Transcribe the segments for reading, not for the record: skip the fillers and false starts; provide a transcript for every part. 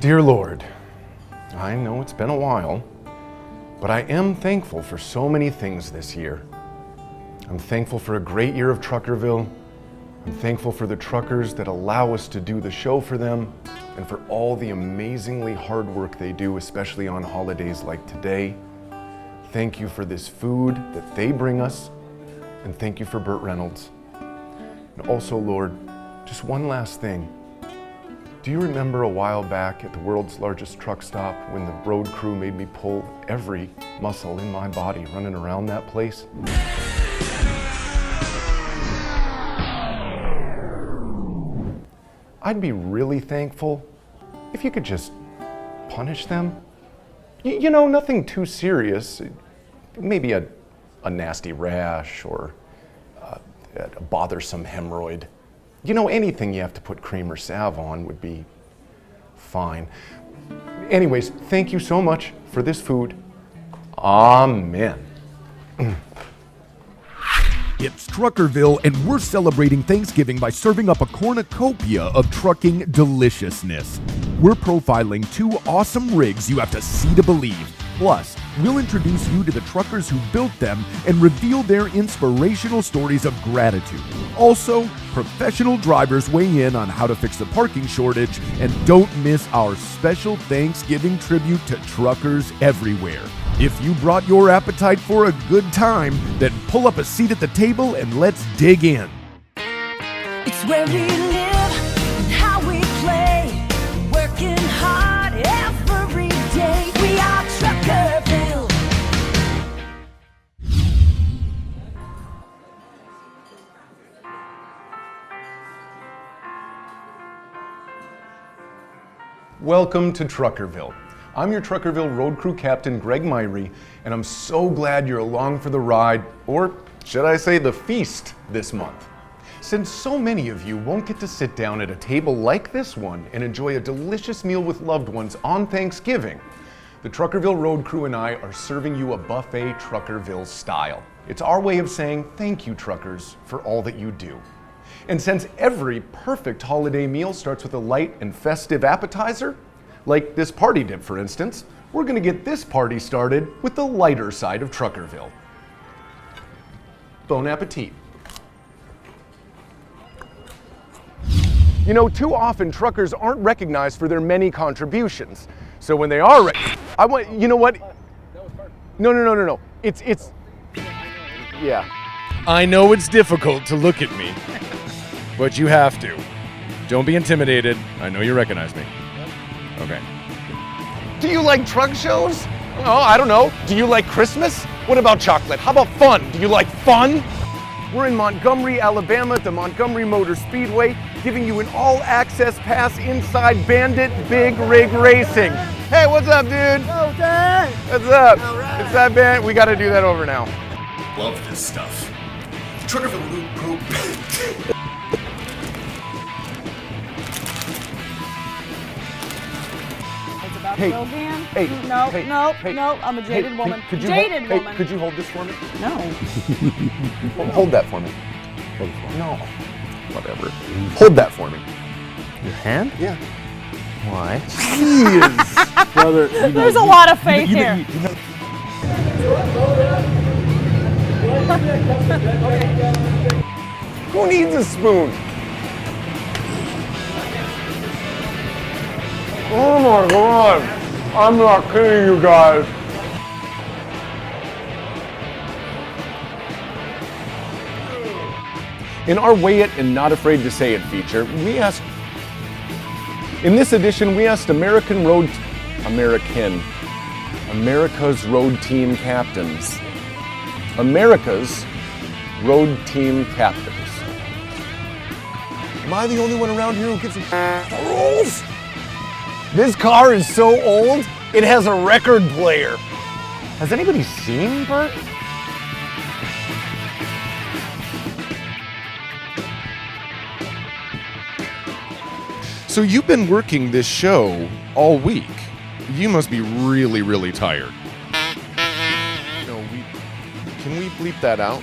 Dear Lord, I know it's been a while, but I am thankful for so many things this year. I'm thankful for a great year of Truckerville. I'm thankful for the truckers that allow us to do the show for them and for all the amazingly hard work they do, especially on holidays like today. Thank you for this food that they bring us, and thank you for Burt Reynolds. And also, Lord, just one last thing. Do you remember a while back at the world's largest truck stop when the road crew made me pull every muscle in my body running around that place? I'd be really thankful if you could just punish them. You know, nothing too serious. Maybe a nasty rash or a bothersome hemorrhoid. You know, anything you have to put cream or salve on would be fine. Anyways, thank you so much for this food. Amen. It's Truckerville, and we're celebrating Thanksgiving by serving up a cornucopia of trucking deliciousness. We're profiling two awesome rigs you have to see to believe. Plus, we'll introduce you to the truckers who built them and reveal their inspirational stories of gratitude. Also, professional drivers weigh in on how to fix the parking shortage, and don't miss our special Thanksgiving tribute to truckers everywhere. If you brought your appetite for a good time, then pull up a seat at the table and let's dig in. It's where we live and how we play, working hard every day. We are Truckerville. Welcome to Truckerville. I'm your Truckerville Road Crew Captain, Greg Myrie, and I'm so glad you're along for the ride, or should I say the feast, this month. Since so many of you won't get to sit down at a table like this one and enjoy a delicious meal with loved ones on Thanksgiving, the Truckerville Road Crew and I are serving you a buffet Truckerville style. It's our way of saying thank you, truckers, for all that you do. And since every perfect holiday meal starts with a light and festive appetizer, like this party dip, for instance, we're going to get this party started with the lighter side of Truckerville. Bon appetit. You know, too often truckers aren't recognized for their many contributions. So when they are, you know what? No. It's, yeah. I know it's difficult to look at me, but you have to. Don't be intimidated. I know you recognize me. Okay. Do you like truck shows? Oh, I don't know. Do you like Christmas? What about chocolate? How about fun? Do you like fun? We're in Montgomery, Alabama at the Montgomery Motor Speedway, giving you an all-access pass inside Bandit Big Rig Racing. Hey, what's up, dude? Oh, Dan! What's up? All right. It's that band. We got to do that over now. Love this stuff. Truckerville Road Crew. Hey, Bill Dan? hey, No, hey, no, hey, no, I'm a jaded woman. Could you Jaded hold, woman. Hey, could you hold this for me? No. Hold that for me. Hold it for me. No. Whatever. Hold that for me. Your hand? Yeah. Why? Jeez. Brother, There's a lot of faith here. Who needs a spoon? Oh my God. I'm not kidding you guys. In our Weigh It and Not Afraid to Say It feature, in this edition, we asked America's Road Team Captains. America's Road Team Captains. Am I the only one around here who gives a rules? This car is so old, it has a record player. Has anybody seen Burt? So you've been working this show all week. You must be really, really tired. No, can we bleep that out?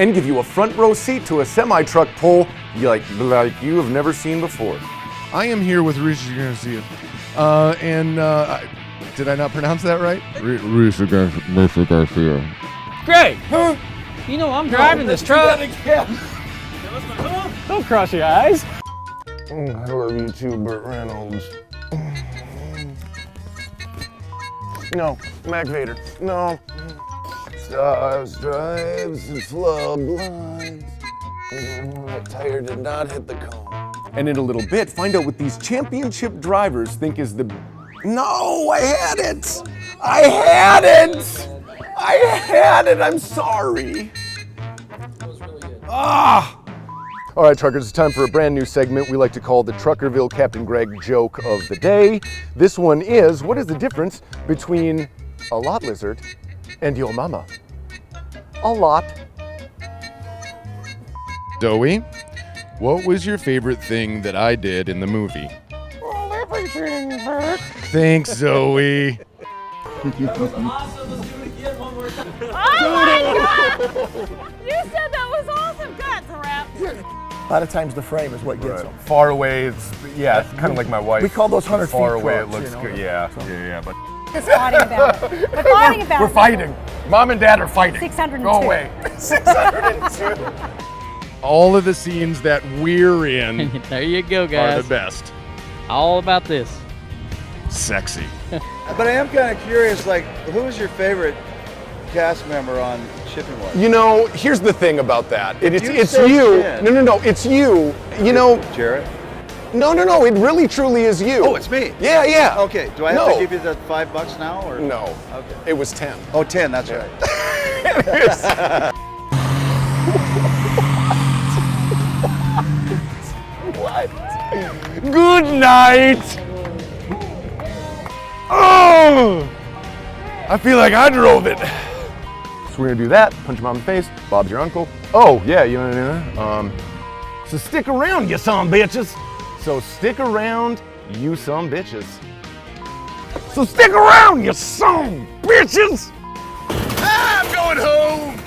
and give you a front row seat to a semi-truck pull like you have never seen before. I am here with Risha Garcia. Did I not pronounce that right? Risha Garcia. Great! You know I'm driving this truck. Don't cross your eyes. I love you too, Burt Reynolds. No, Mac Vader, no. Stars, stripes, and flub lines. That tire did not hit the cone. And in a little bit, find out what these championship drivers think is the... No, I had it! I had it! I had it, I'm sorry. That was really good. Ah! All right, truckers, it's time for a brand new segment we like to call the Truckerville Captain Greg joke of the day. This one is, what is the difference between a lot lizard and your mama? A lot. Zoe, what was your favorite thing that I did in the movie? Well, everything, Bert. Thanks, Zoe. Oh my God! You said that was awesome. God, it's a wrap. A lot of times the frame is what gets them. Far away, it's kind of like my wife. We call those 100 feet Far away, it quotes, looks you know, good. Yeah, but Just fighting about it. We're fighting about it. we're fighting. Mom and Dad are fighting. 602. Go away. 602. All of the scenes that we're in There you go, are guys. the best. All about this. Sexy. But I am kind of curious, like, who is your favorite cast member on Shipping Wise? You know, here's the thing about that. It's you you. said Jen. No, it's you. You know, Jarrett? no, it really truly is you. Oh, it's me. Yeah. Okay, do I have No. to give you the $5 now? Or? No. Okay. It was 10. Oh, 10, that's right. What? Good night. Oh! I feel like I drove it. So we're gonna do that. Punch him on the face. Bob's your uncle. Oh yeah, you wanna do that? So stick around, you some bitches. So stick around, you some bitches. So stick around, you some bitches. I'm going home.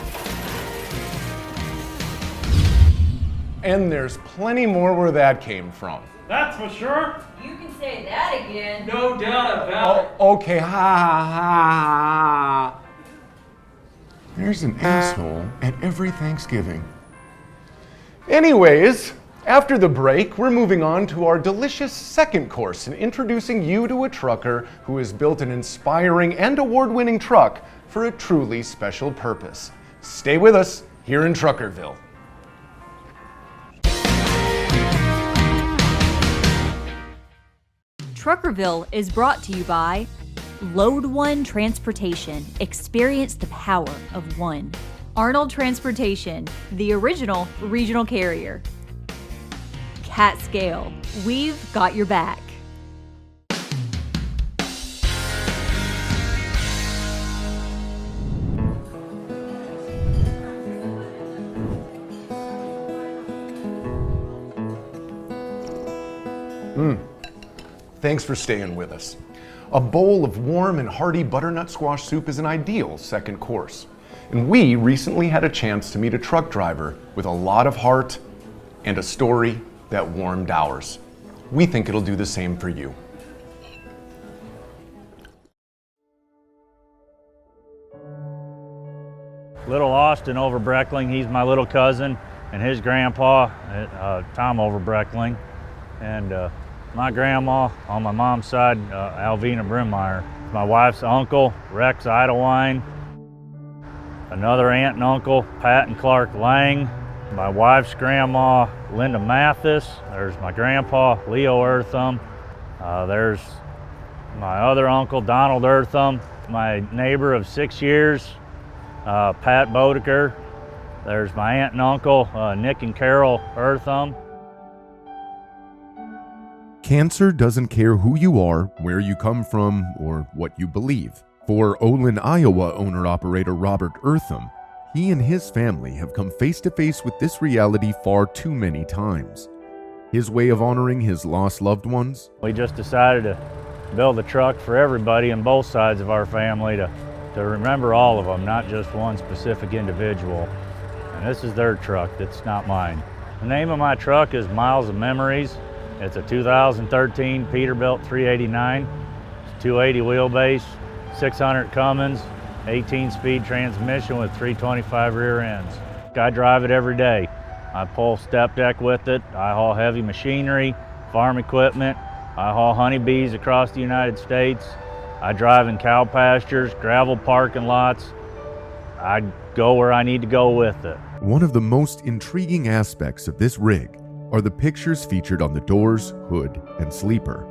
And there's plenty more where that came from. That's for sure. You can say that again. No doubt about it. Okay, ha ha ha. There's an asshole at every Thanksgiving. Anyways, after the break, we're moving on to our delicious second course and introducing you to a trucker who has built an inspiring and award-winning truck for a truly special purpose. Stay with us here in Truckerville. Truckerville is brought to you by Load One Transportation. Experience the power of one. Arnold Transportation, the original regional carrier. Cat Scale, we've got your back. Thanks for staying with us. A bowl of warm and hearty butternut squash soup is an ideal second course. And we recently had a chance to meet a truck driver with a lot of heart and a story that warmed ours. We think it'll do the same for you. Little Austin Overbreckling, he's my little cousin, and his grandpa, Tom Overbreckling, and my grandma on my mom's side, Alvina Brimmeyer. My wife's uncle, Rex Idlewine. Another aunt and uncle, Pat and Clark Lang. My wife's grandma, Linda Mathis. There's my grandpa, Leo Eartham. There's my other uncle, Donald Eartham. My neighbor of 6 years, Pat Bodeker. There's my aunt and uncle, Nick and Carol Eartham. Cancer doesn't care who you are, where you come from, or what you believe. For Olin, Iowa owner-operator Robert Eartham, he and his family have come face-to-face with this reality far too many times. His way of honoring his lost loved ones? We just decided to build a truck for everybody on both sides of our family to remember all of them, not just one specific individual. This is their truck, it's not mine. The name of my truck is Miles of Memories. It's a 2013 Peterbilt 389. It's 280 wheelbase, 600 Cummins, 18-speed transmission with 325 rear ends. I drive it every day. I pull step deck with it. I haul heavy machinery, farm equipment. I haul honeybees across the United States. I drive in cow pastures, gravel parking lots. I go where I need to go with it. One of the most intriguing aspects of this rig are the pictures featured on the doors, hood, and sleeper.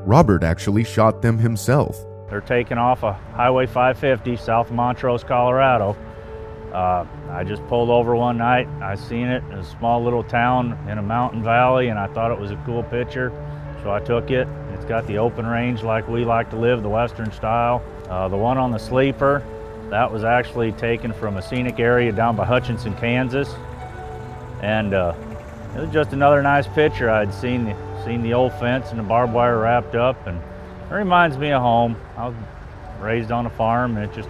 Robert actually shot them himself. They're taken off of Highway 550 south of Montrose, Colorado. I just pulled over one night. I seen it in a small little town in a mountain valley, and I thought it was a cool picture, so I took it. It's got the open range like we like to live, the Western style. The one on the sleeper, that was actually taken from a scenic area down by Hutchinson, Kansas. And it was just another nice picture. I'd seen the old fence and the barbed wire wrapped up, and it reminds me of home. I was raised on a farm, and it just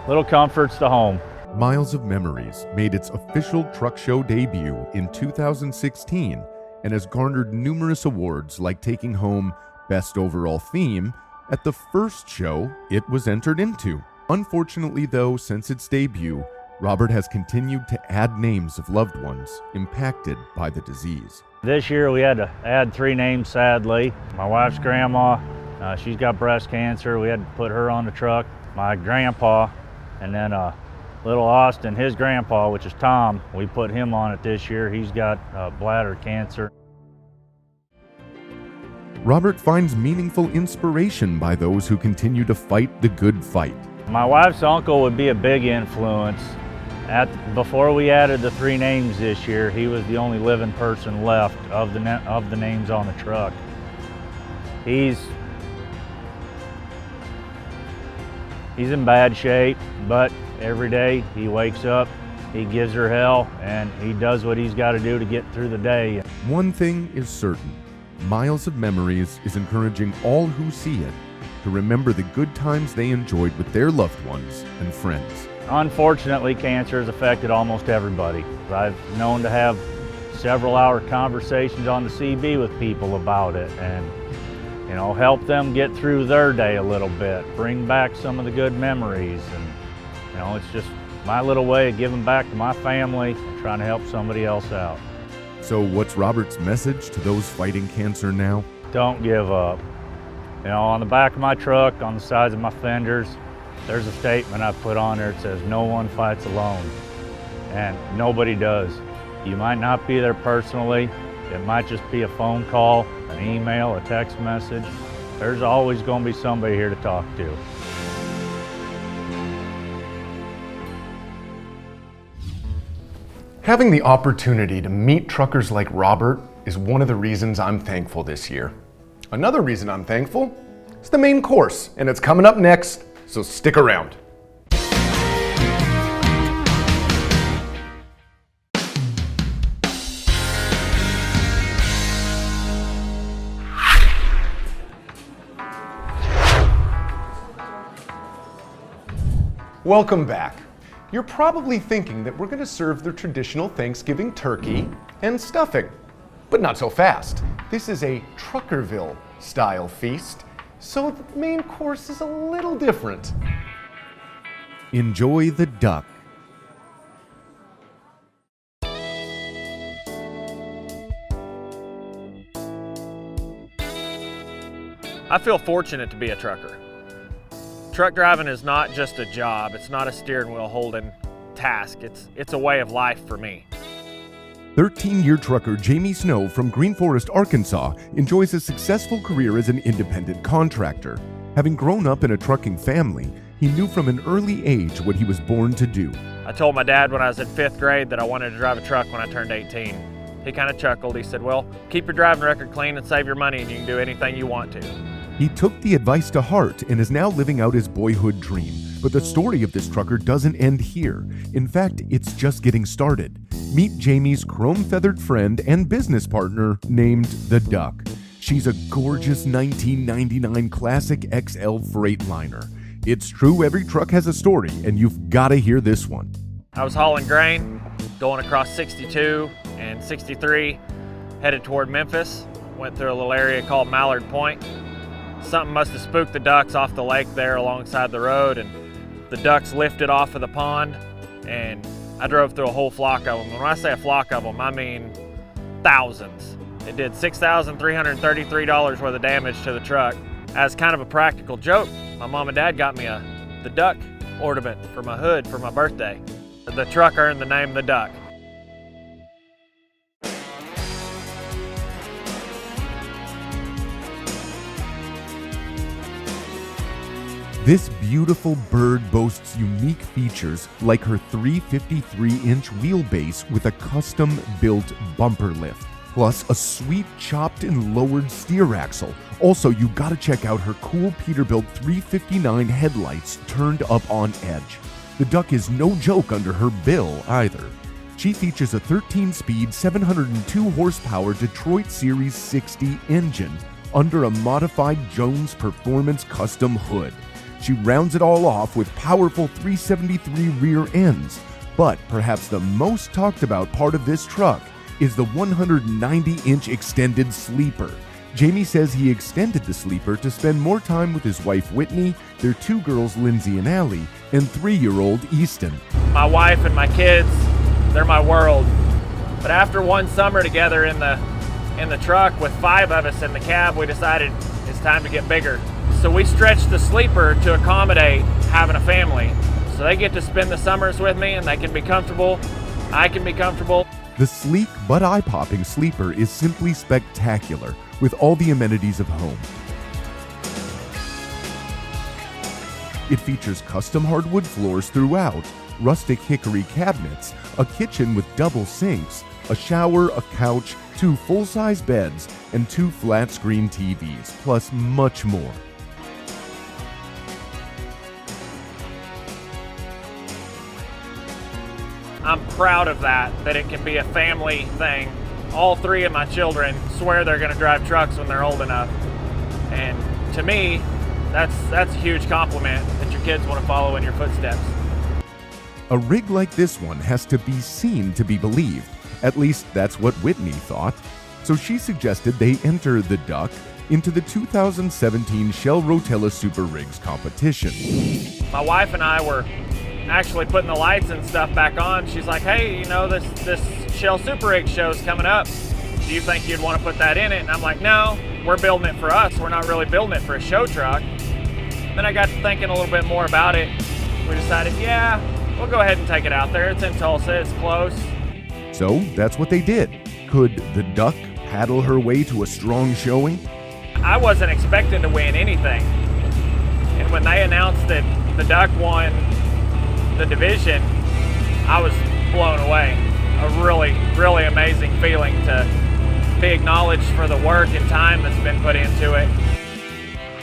little comforts to home. Miles of Memories made its official truck show debut in 2016 and has garnered numerous awards, like taking home Best Overall Theme at the first show it was entered into. Unfortunately, though, since its debut, Robert has continued to add names of loved ones impacted by the disease. This year we had to add 3 names, sadly. My wife's grandma, she's got breast cancer. We had to put her on the truck. My grandpa, and then little Austin, his grandpa, which is Tom, we put him on it this year. He's got bladder cancer. Robert finds meaningful inspiration by those who continue to fight the good fight. My wife's uncle would be a big influence. Before we added the 3 names this year, he was the only living person left of the names on the truck. He's in bad shape, but every day he wakes up, he gives her hell, and he does what he's got to do to get through the day. One thing is certain, Miles of Memories is encouraging all who see it to remember the good times they enjoyed with their loved ones and friends. Unfortunately, cancer has affected almost everybody. I've known to have several-hour conversations on the CB with people about it, and help them get through their day a little bit, bring back some of the good memories, and it's just my little way of giving back to my family and trying to help somebody else out. So what's Robert's message to those fighting cancer now? Don't give up. On the back of my truck, on the sides of my fenders, there's a statement I put on there that says, "No one fights alone," and nobody does. You might not be there personally. It might just be a phone call, an email, a text message. There's always going to be somebody here to talk to. Having the opportunity to meet truckers like Robert is one of the reasons I'm thankful this year. Another reason I'm thankful is the main course, and it's coming up next, so stick around. Welcome back. You're probably thinking that we're going to serve the traditional Thanksgiving turkey and stuffing, but not so fast. This is a Truckerville style feast, so the main course is a little different. Enjoy the duck. I feel fortunate to be a trucker. Truck driving is not just a job, it's not a steering wheel holding task, it's a way of life for me. 13-year trucker Jamie Snow from Green Forest, Arkansas enjoys a successful career as an independent contractor. Having grown up in a trucking family, he knew from an early age what he was born to do. I told my dad when I was in 5th grade that I wanted to drive a truck when I turned 18. He kind of chuckled. He said, "Well, keep your driving record clean and save your money and you can do anything you want to." He took the advice to heart and is now living out his boyhood dream. But the story of this trucker doesn't end here. In fact, it's just getting started. Meet Jamie's chrome-feathered friend and business partner named the Duck. She's a gorgeous 1999 Classic XL Freightliner. It's true, every truck has a story, and you've got to hear this one. I was hauling grain going across 62 and 63, headed toward Memphis. Went through a little area called Mallard Point. Something must have spooked the ducks off the lake there alongside the road, and the ducks lifted off of the pond, and I drove through a whole flock of them. When I say a flock of them, I mean thousands. It did $6,333 worth of damage to the truck. As kind of a practical joke, my mom and dad got me the duck ornament for my hood for my birthday. The truck earned the name the Duck. This beautiful bird boasts unique features like her 353-inch wheelbase with a custom-built bumper lift, plus a sweet chopped and lowered steer axle. Also, you gotta check out her cool Peterbilt 359 headlights turned up on edge. The Duck is no joke under her bill either. She features a 13-speed, 702 horsepower Detroit Series 60 engine under a modified Jones Performance custom hood. She rounds it all off with powerful 373 rear ends. But perhaps the most talked about part of this truck is the 190-inch extended sleeper. Jamie says he extended the sleeper to spend more time with his wife Whitney, their 2 girls Lindsay and Allie, and 3-year-old Easton. My wife and my kids, they're my world. But after one summer together in the truck with 5 of us in the cab, we decided it's time to get bigger. So we stretched the sleeper to accommodate having a family. So they get to spend the summers with me and they can be comfortable. I can be comfortable. The sleek but eye-popping sleeper is simply spectacular with all the amenities of home. It features custom hardwood floors throughout, rustic hickory cabinets, a kitchen with double sinks, a shower, a couch, 2 full-size beds, and 2 flat-screen TVs, plus much more. I'm proud of that it can be a family thing. All 3 of my children swear they're gonna drive trucks when they're old enough. And to me, that's a huge compliment that your kids wanna follow in your footsteps. A rig like this one has to be seen to be believed. At least that's what Whitney thought. So she suggested they enter the Duck into the 2017 Shell Rotella Super Rigs competition. My wife and I were actually putting the lights and stuff back on. She's like, hey, you know, this Shell Super Rig show's coming up. Do you think you'd want to put that in it? And I'm like, no, we're building it for us. We're not really building it for a show truck. Then I got to thinking a little bit more about it. We decided, yeah, we'll go ahead and take it out there. It's in Tulsa, it's close. So that's what they did. Could the Duck paddle her way to a strong showing? I wasn't expecting to win anything. And when they announced that the Duck won the division, I was blown away. A really, really amazing feeling to be acknowledged for the work and time that's been put into it.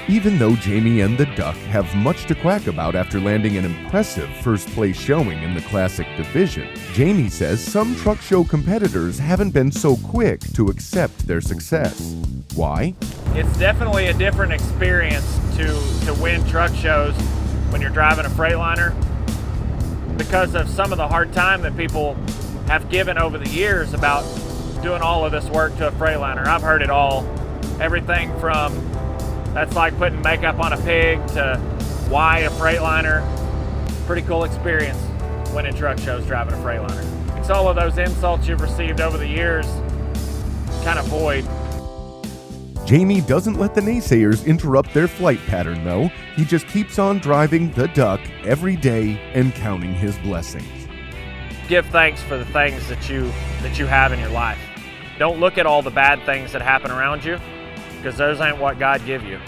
Even though Jamie and the Duck have much to quack about after landing an impressive first-place showing in the Classic division, Jamie says some truck show competitors haven't been so quick to accept their success. Why? It's definitely a different experience to win truck shows when you're driving a Freightliner, because of some of the hard time that people have given over the years about doing all of this work to a Freightliner. I've heard it all. Everything from that's like putting makeup on a pig to why a Freightliner. Pretty cool experience winning truck shows driving a Freightliner. It's all of those insults you've received over the years kind of void. Jamie doesn't let the naysayers interrupt their flight pattern, though. He just keeps on driving the Duck every day and counting his blessings. Give thanks for the things that you have in your life. Don't look at all the bad things that happen around you, because those ain't what God gives you.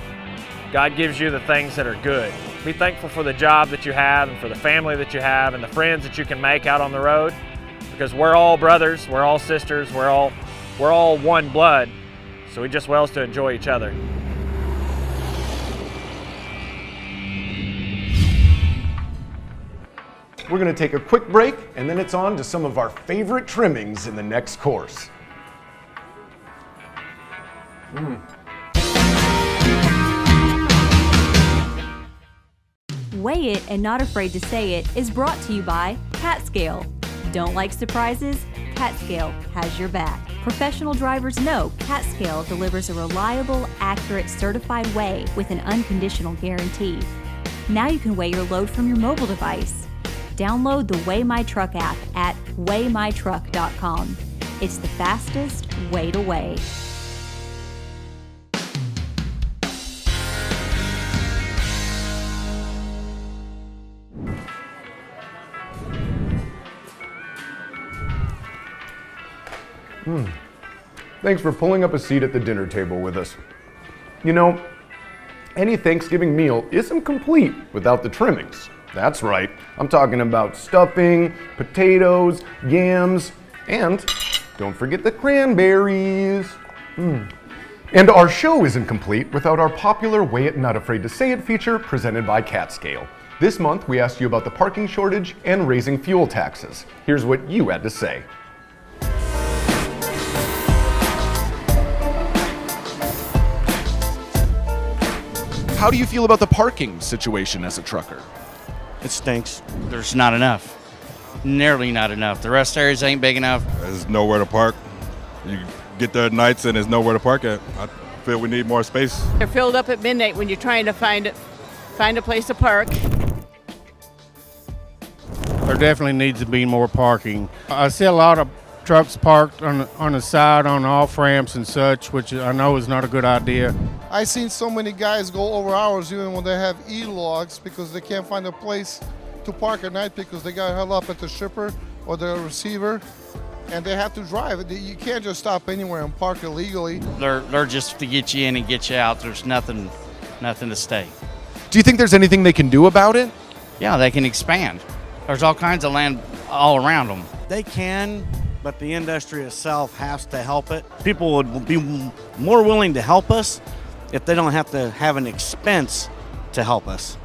God gives you the things that are good. Be thankful for the job that you have and for the family that you have and the friends that you can make out on the road, because we're all brothers, we're all sisters, we're all one blood. So we just well to enjoy each other. We're going to take a quick break, and then it's on to some of our favorite trimmings in the next course. Weigh It and Not Afraid to Say It is brought to you by Cat Scale. Don't like surprises? CatScale has your back. Professional drivers know CatScale delivers a reliable, accurate, certified weigh with an unconditional guarantee. Now you can weigh your load from your mobile device. Download the Weigh My Truck app at weighmytruck.com. It's the fastest way to weigh. Thanks for pulling up a seat at the dinner table with us. You know, any Thanksgiving meal isn't complete without the trimmings. That's right, I'm talking about stuffing, potatoes, yams, and don't forget the cranberries. And our show isn't complete without our popular Weigh It Not Afraid to Say It feature presented by CatScale. This month we asked you about the parking shortage and raising fuel taxes. Here's what you had to say. How do you feel about the parking situation as a trucker? It stinks. There's not enough. Nearly not enough. The rest areas ain't big enough. There's nowhere to park. You get there at nights and there's nowhere to park at. I feel we need more space. They're filled up at midnight when you're trying to find a place to park. There definitely needs to be more parking. I see a lot of trucks parked on the side, on off ramps and such, which I know is not a good idea. I've seen so many guys go over hours even when they have e-logs because they can't find a place to park at night because they got held up at the shipper or the receiver, and they have to drive. You can't just stop anywhere and park illegally. They're just to get you in and get you out. There's nothing to stay. Do you think there's anything they can do about it? Yeah, they can expand. There's all kinds of land all around them. They can, but the industry itself has to help it. People would be more willing to help us if they don't have to have an expense to help us.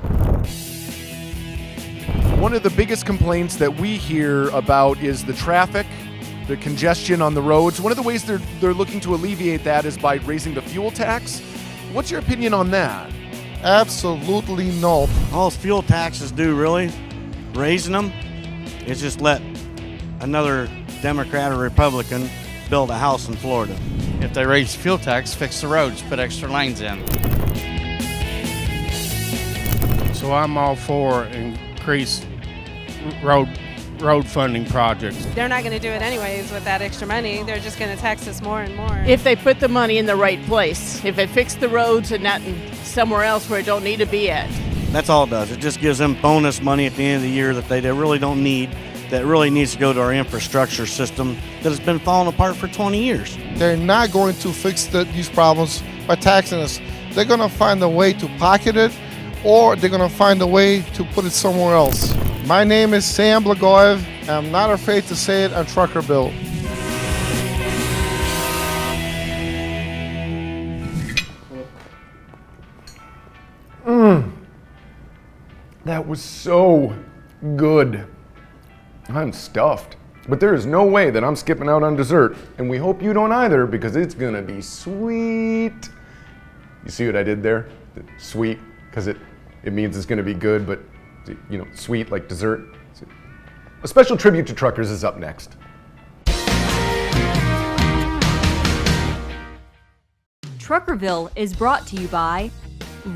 One of the biggest complaints that we hear about is the traffic, the congestion on the roads. One of the ways they're looking to alleviate that is by raising the fuel tax. What's your opinion on that? Absolutely no. All fuel taxes do really, raising them, is just let another Democrat or Republican build a house in Florida. If they raise fuel tax, fix the roads, put extra lanes in. So I'm all for increased road funding projects. They're not going to do it anyways with that extra money. They're just going to tax us more and more. If they put the money in the right place, if it fixed the roads and not somewhere else where it don't need to be at. That's all it does. It just gives them bonus money at the end of the year that they really don't need, that really needs to go to our infrastructure system that has been falling apart for 20 years. They're not going to fix these problems by taxing us. They're going to find a way to pocket it, or they're going to find a way to put it somewhere else. My name is Sam Blagoyev, and I'm not afraid to say it on Truckerville. That was so good. I'm stuffed. But there is no way that I'm skipping out on dessert, and we hope you don't either because it's gonna be sweet. You see what I did there? Sweet, because it means it's gonna be good, but you know, sweet like dessert. A special tribute to truckers is up next. Truckerville is brought to you by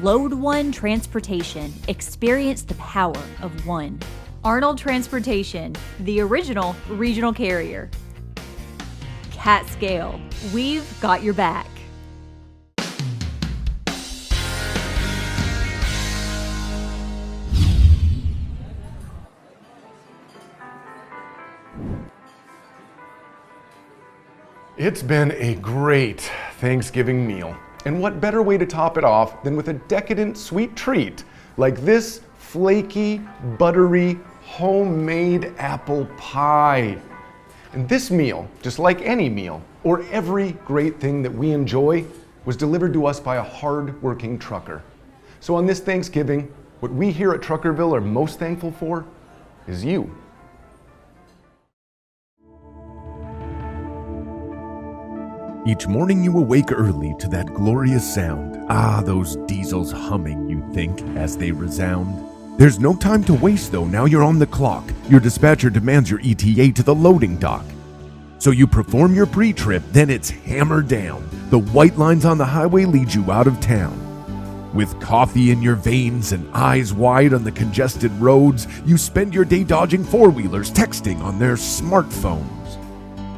Load One Transportation. Experience the power of one. Arnold Transportation, the original regional carrier. CatScale, we've got your back. It's been a great Thanksgiving meal. And what better way to top it off than with a decadent sweet treat like this flaky, buttery, homemade apple pie. And this meal, just like any meal, or every great thing that we enjoy, was delivered to us by a hard-working trucker. So on this Thanksgiving, what we here at Truckerville are most thankful for is you. Each morning you awake early to that glorious sound. Ah, those diesels humming, you think, as they resound. There's no time to waste though, now you're on the clock. Your dispatcher demands your ETA to the loading dock. So you perform your pre-trip, then it's hammer down. The white lines on the highway lead you out of town. With coffee in your veins and eyes wide on the congested roads, you spend your day dodging four-wheelers texting on their smartphones.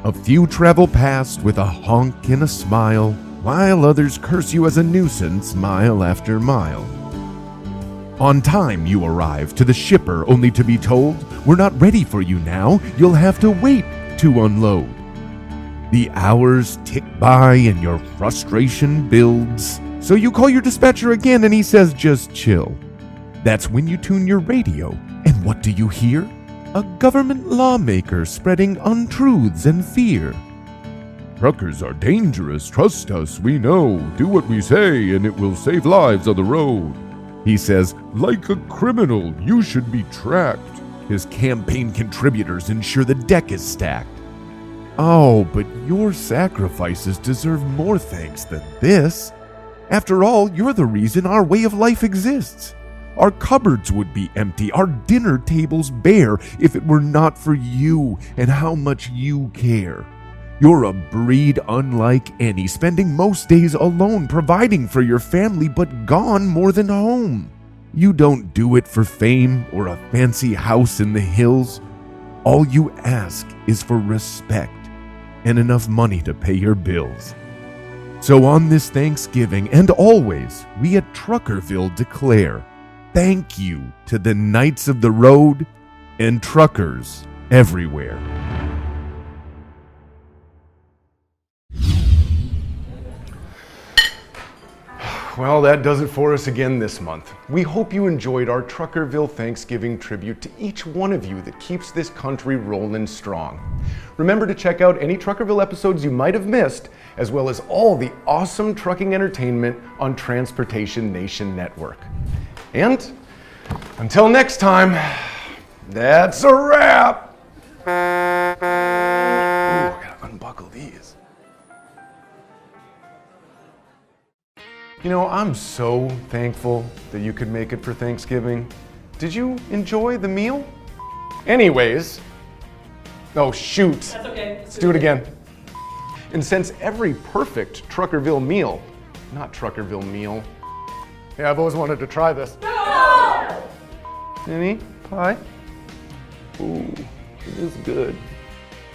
A few travel past with a honk and a smile, while others curse you as a nuisance mile after mile. On time you arrive to the shipper only to be told, "We're not ready for you now, you'll have to wait to unload." The hours tick by and your frustration builds, so you call your dispatcher again and he says just chill. That's when you tune your radio, and what do you hear? A government lawmaker spreading untruths and fear. "Truckers are dangerous, trust us, we know. Do what we say and it will save lives on the road." He says, "Like a criminal, you should be tracked." His campaign contributors ensure the deck is stacked. Oh, but your sacrifices deserve more thanks than this. After all, you're the reason our way of life exists. Our cupboards would be empty, our dinner tables bare, if it were not for you and how much you care. You're a breed unlike any, spending most days alone, providing for your family, but gone more than home. You don't do it for fame or a fancy house in the hills. All you ask is for respect and enough money to pay your bills. So on this Thanksgiving and always, we at Truckerville declare thank you to the Knights of the Road and truckers everywhere. Well, that does it for us again this month. We hope you enjoyed our Truckerville Thanksgiving tribute to each one of you that keeps this country rolling strong. Remember to check out any Truckerville episodes you might have missed, as well as all the awesome trucking entertainment on Transportation Nation Network. And until next time, that's a wrap. Ooh, I gotta unbuckle these. You know, I'm so thankful that you could make it for Thanksgiving. Did you enjoy the meal? Anyways, oh shoot. That's okay. Let's do it again. And since every perfect Truckerville meal, not Truckerville meal. Yeah, I've always wanted to try this. No! Any pie? Ooh, it is good.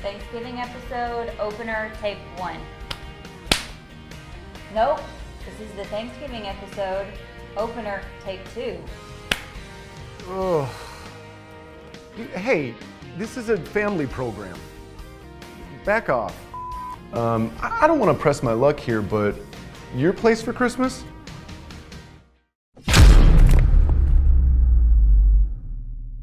Thanksgiving episode, opener, tape 1. Nope. This is the Thanksgiving episode, opener, take 2. Oh. Hey, this is a family program. Back off. I don't want to press my luck here, but your place for Christmas?